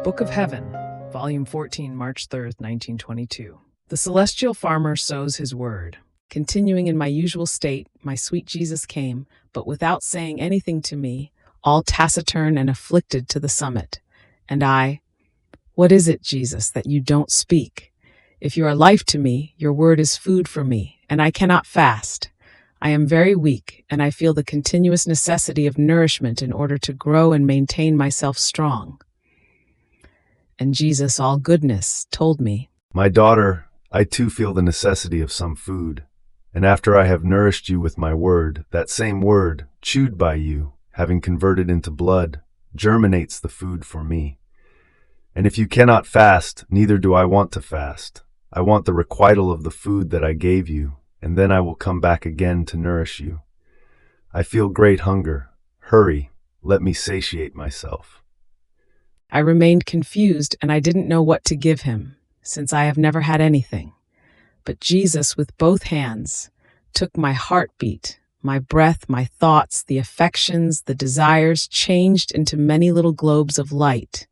Book of Heaven, Volume 14, March 3rd, 1922. The celestial farmer sows his word. Continuing in my usual state, my sweet Jesus came, but without saying anything to me, all taciturn and afflicted to the summit. And I, "What is it, Jesus, that you don't speak? If you are life to me, your word is food for me, and I cannot fast. I am very weak, and I feel the continuous necessity of nourishment in order to grow and maintain myself strong." And Jesus, all goodness, told me, "My daughter, I too feel the necessity of some food. And after I have nourished you with my word, that same word, chewed by you, having converted into blood, germinates the food for me. And if you cannot fast, neither do I want to fast. I want the requital of the food that I gave you, and then I will come back again to nourish you. I feel great hunger. Hurry, let me satiate myself." I remained confused, and I didn't know what to give him, since I have never had anything. But Jesus, with both hands, took my heartbeat, my breath, my thoughts, the affections, the desires, changed into many little globes of light,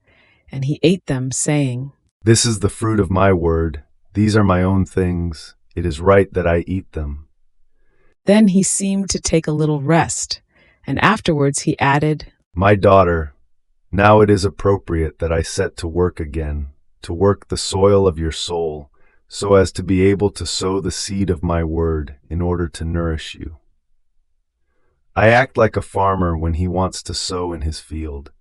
and he ate them, saying, "This is the fruit of my word. These are my own things. It is right that I eat them." Then he seemed to take a little rest, and afterwards he added, "My daughter, now it is appropriate that I set to work again, to work the soil of your soul, so as to be able to sow the seed of my word in order to nourish you. I act like a farmer when he wants to sow in his field.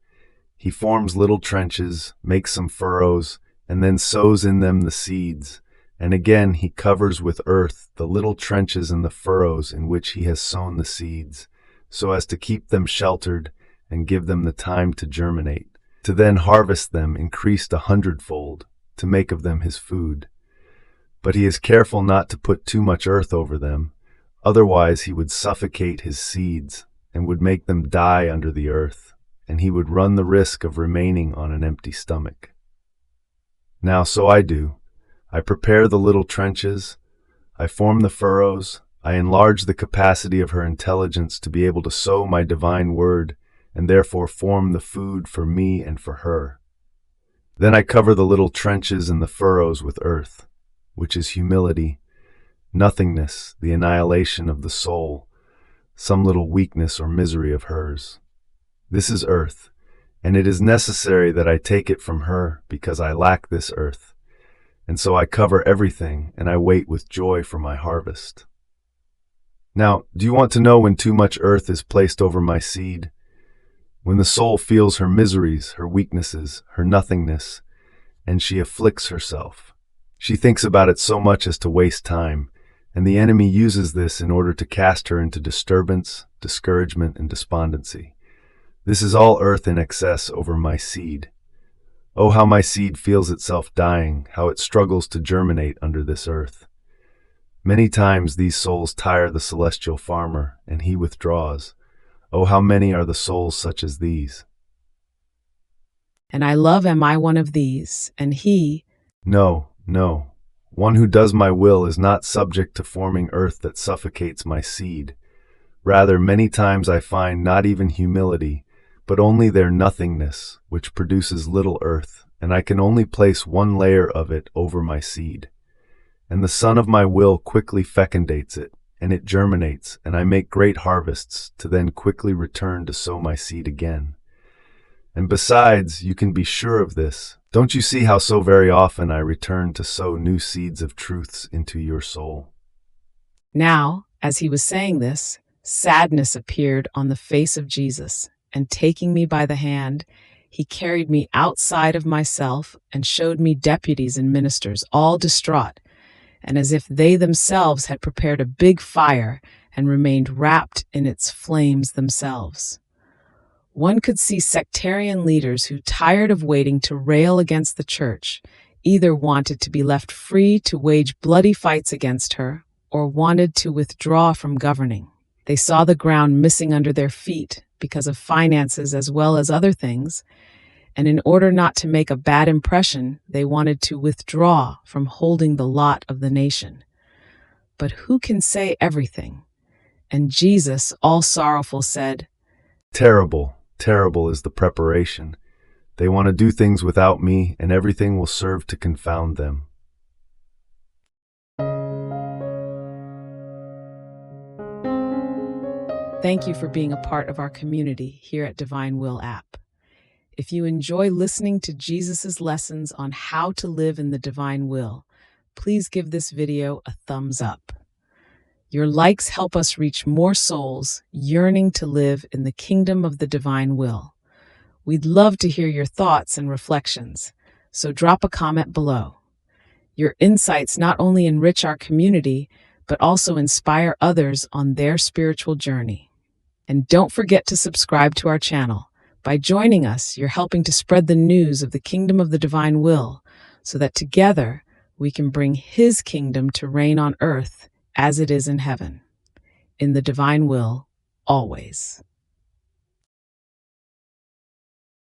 He forms little trenches, makes some furrows, and then sows in them the seeds, and again he covers with earth the little trenches and the furrows in which he has sown the seeds, so as to keep them sheltered and give them the time to germinate, to then harvest them increased 100-fold, to make of them his food. But he is careful not to put too much earth over them, otherwise he would suffocate his seeds and would make them die under the earth, and he would run the risk of remaining on an empty stomach. Now so I do. I prepare the little trenches, I form the furrows, I enlarge the capacity of her intelligence to be able to sow my divine word, and therefore form the food for me and for her. Then I cover the little trenches and the furrows with earth, which is humility, nothingness, the annihilation of the soul, some little weakness or misery of hers. This is earth, and it is necessary that I take it from her because I lack this earth. And so I cover everything, and I wait with joy for my harvest. Now, do you want to know when too much earth is placed over my seed? When the soul feels her miseries, her weaknesses, her nothingness, and she afflicts herself. She thinks about it so much as to waste time, and the enemy uses this in order to cast her into disturbance, discouragement, and despondency. This is all earth in excess over my seed. Oh, how my seed feels itself dying, how it struggles to germinate under this earth. Many times these souls tire the celestial farmer, and he withdraws. Oh, how many are the souls such as these? "And I love, am I one of these?" And he, No, no. One who does my will is not subject to forming earth that suffocates my seed. Rather, many times I find not even humility, but only their nothingness, which produces little earth, and I can only place one layer of it over my seed. And the son of my will quickly fecundates it, and it germinates, and I make great harvests, to then quickly return to sow my seed again. And besides, you can be sure of this. Don't you see how so very often I return to sow new seeds of truths into your soul? Now, as he was saying this, sadness appeared on the face of Jesus, and taking me by the hand, he carried me outside of myself and showed me deputies and ministers, all distraught, and as if they themselves had prepared a big fire and remained wrapped in its flames themselves. One could see sectarian leaders who, tired of waiting to rail against the church, either wanted to be left free to wage bloody fights against her or wanted to withdraw from governing. They saw the ground missing under their feet because of finances as well as other things, and in order not to make a bad impression, they wanted to withdraw from holding the lot of the nation. But who can say everything? And Jesus, all sorrowful, said, Terrible, terrible is the preparation. They want to do things without me, and everything will serve to confound them. Thank you for being a part of our community here at Divine Will app. If you enjoy listening to Jesus' lessons on how to live in the divine will, please give this video a thumbs up. Your likes help us reach more souls yearning to live in the kingdom of the divine will. We'd love to hear your thoughts and reflections, so drop a comment below. Your insights not only enrich our community, but also inspire others on their spiritual journey. And don't forget to subscribe to our channel. By joining us, you're helping to spread the news of the kingdom of the divine will, so that together we can bring His kingdom to reign on earth as it is in heaven. In the divine will, always.